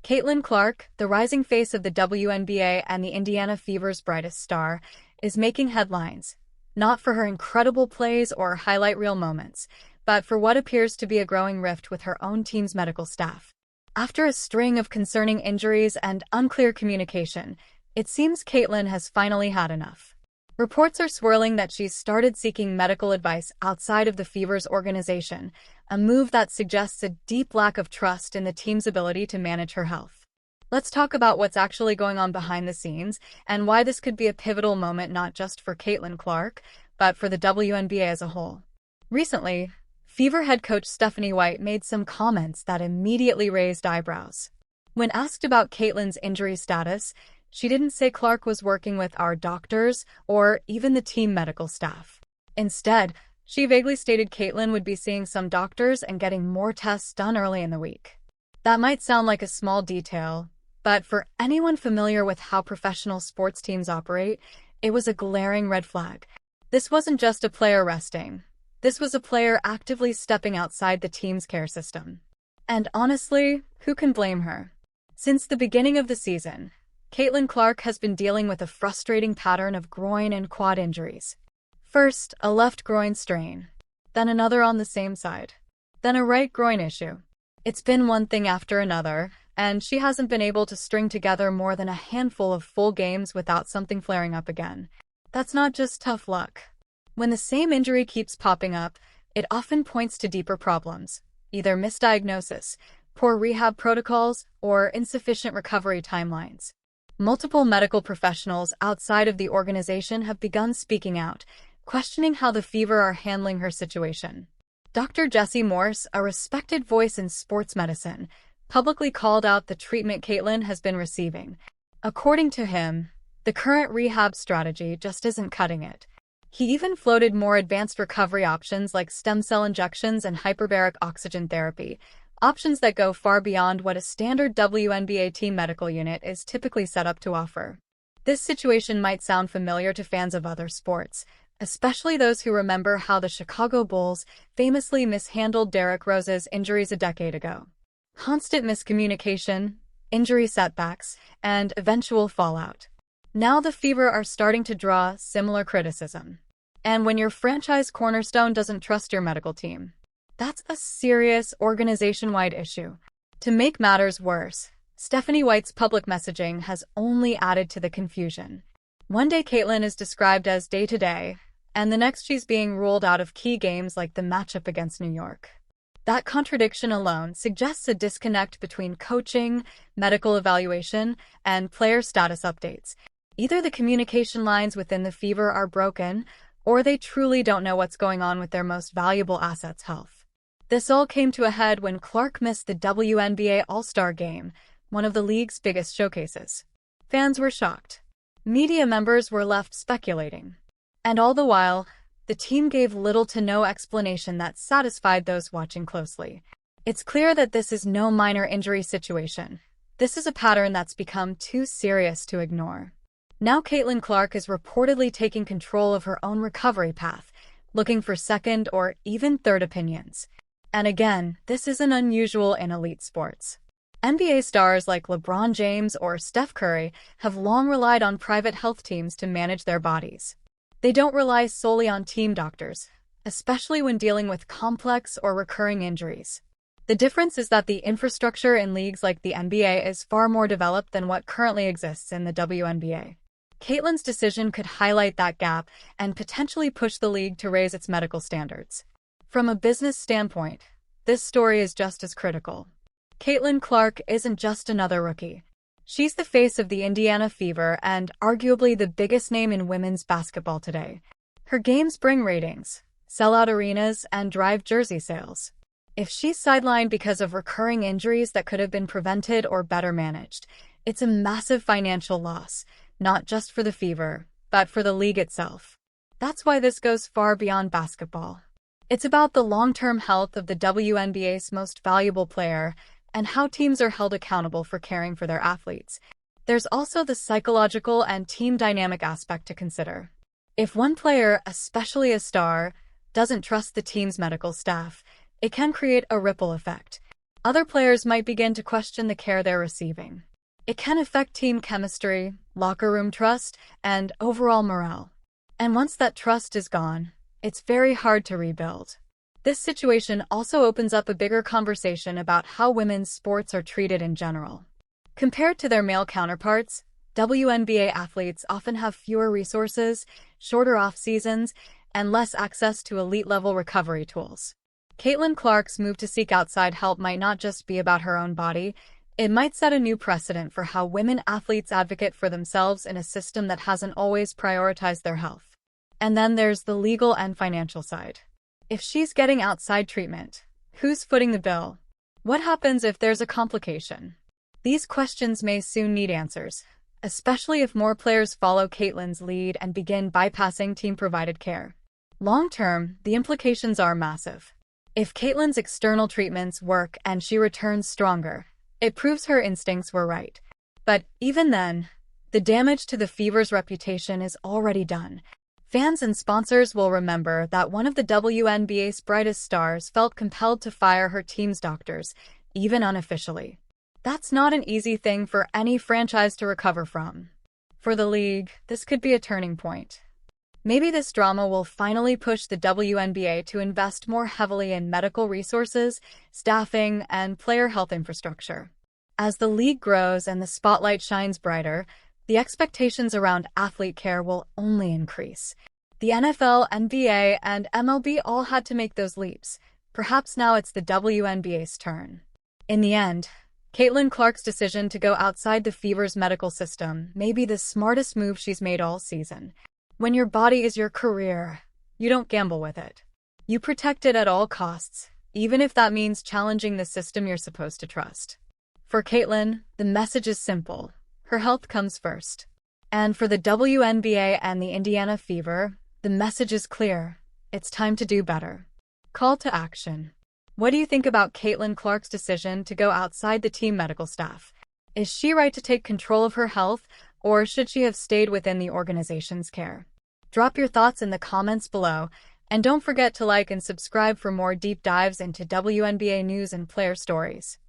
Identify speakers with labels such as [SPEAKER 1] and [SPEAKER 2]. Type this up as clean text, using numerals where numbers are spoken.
[SPEAKER 1] Caitlin Clark, the rising face of the WNBA and the Indiana Fever's brightest star, is making headlines, not for her incredible plays or highlight reel moments, but for what appears to be a growing rift with her own team's medical staff. After a string of concerning injuries and unclear communication, it seems Caitlin has finally had enough. Reports are swirling that she's started seeking medical advice outside of the Fever's organization, a move that suggests a deep lack of trust in the team's ability to manage her health. Let's talk about what's actually going on behind the scenes and why this could be a pivotal moment not just for Caitlin Clark, but for the WNBA as a whole. Recently, Fever head coach Stephanie White made some comments that immediately raised eyebrows. When asked about Caitlin's injury status, she didn't say Clark was working with our doctors or even the team medical staff. Instead, she vaguely stated Caitlin would be seeing some doctors and getting more tests done early in the week. That might sound like a small detail, but for anyone familiar with how professional sports teams operate, it was a glaring red flag. This wasn't just a player resting. This was a player actively stepping outside the team's care system. And honestly, who can blame her? Since the beginning of the season, Caitlin Clark has been dealing with a frustrating pattern of groin and quad injuries. First, a left groin strain, then another on the same side, then a right groin issue. It's been one thing after another, and she hasn't been able to string together more than a handful of full games without something flaring up again. That's not just tough luck. When the same injury keeps popping up, it often points to deeper problems, either misdiagnosis, poor rehab protocols, or insufficient recovery timelines. Multiple medical professionals outside of the organization have begun speaking out, questioning how the Fever are handling her situation. Dr. Jesse Morse, a respected voice in sports medicine, publicly called out the treatment Caitlin has been receiving. According to him, the current rehab strategy just isn't cutting it. He even floated more advanced recovery options like stem cell injections and hyperbaric oxygen therapy, options that go far beyond what a standard WNBA team medical unit is typically set up to offer. This situation might sound familiar to fans of other sports, especially those who remember how the Chicago Bulls famously mishandled Derrick Rose's injuries a decade ago. Constant miscommunication, injury setbacks, and eventual fallout. Now the Fever are starting to draw similar criticism. And when your franchise cornerstone doesn't trust your medical team, that's a serious organization-wide issue. To make matters worse, Stephanie White's public messaging has only added to the confusion. One day Caitlin is described as day-to-day, and the next she's being ruled out of key games like the matchup against New York. That contradiction alone suggests a disconnect between coaching, medical evaluation, and player status updates. Either the communication lines within the Fever are broken, or they truly don't know what's going on with their most valuable asset's health. This all came to a head when Clark missed the WNBA All-Star Game, one of the league's biggest showcases. Fans were shocked. Media members were left speculating. And all the while, the team gave little to no explanation that satisfied those watching closely. It's clear that this is no minor injury situation. This is a pattern that's become too serious to ignore. Now Caitlin Clark is reportedly taking control of her own recovery path, looking for second or even third opinions. And again, this isn't unusual in elite sports. NBA stars like LeBron James or Steph Curry have long relied on private health teams to manage their bodies. They don't rely solely on team doctors, especially when dealing with complex or recurring injuries. The difference is that the infrastructure in leagues like the NBA is far more developed than what currently exists in the WNBA. Caitlin's decision could highlight that gap and potentially push the league to raise its medical standards. From a business standpoint, this story is just as critical. Caitlin Clark isn't just another rookie. She's the face of the Indiana Fever and arguably the biggest name in women's basketball today. Her games bring ratings, sell out arenas, and drive jersey sales. If she's sidelined because of recurring injuries that could have been prevented or better managed, it's a massive financial loss, not just for the Fever, but for the league itself. That's why this goes far beyond basketball. It's about the long-term health of the WNBA's most valuable player and how teams are held accountable for caring for their athletes. There's also the psychological and team dynamic aspect to consider. If one player, especially a star, doesn't trust the team's medical staff, it can create a ripple effect. Other players might begin to question the care they're receiving. It can affect team chemistry, locker room trust, and overall morale. And once that trust is gone, it's very hard to rebuild. This situation also opens up a bigger conversation about how women's sports are treated in general. Compared to their male counterparts, WNBA athletes often have fewer resources, shorter off-seasons, and less access to elite-level recovery tools. Caitlin Clark's move to seek outside help might not just be about her own body, it might set a new precedent for how women athletes advocate for themselves in a system that hasn't always prioritized their health. And then there's the legal and financial side. If she's getting outside treatment, who's footing the bill? What happens if there's a complication? These questions may soon need answers, especially if more players follow Caitlin's lead and begin bypassing team-provided care. Long-term, the implications are massive. If Caitlin's external treatments work and she returns stronger, it proves her instincts were right. But even then, the damage to the Fever's reputation is already done. Fans and sponsors will remember that one of the WNBA's brightest stars felt compelled to fire her team's doctors, even unofficially. That's not an easy thing for any franchise to recover from. For the league, this could be a turning point. Maybe this drama will finally push the WNBA to invest more heavily in medical resources, staffing, and player health infrastructure. As the league grows and the spotlight shines brighter, the expectations around athlete care will only increase. The NFL, NBA, and MLB all had to make those leaps. Perhaps now it's the WNBA's turn. In the end, Caitlin Clark's decision to go outside the Fever's medical system may be the smartest move she's made all season. When your body is your career, you don't gamble with it. You protect it at all costs, even if that means challenging the system you're supposed to trust. For Caitlin, the message is simple. Her health comes first. And for the WNBA and the Indiana Fever, the message is clear. It's time to do better. Call to action. What do you think about Caitlin Clark's decision to go outside the team medical staff? Is she right to take control of her health, or should she have stayed within the organization's care? Drop your thoughts in the comments below, and don't forget to like and subscribe for more deep dives into WNBA news and player stories.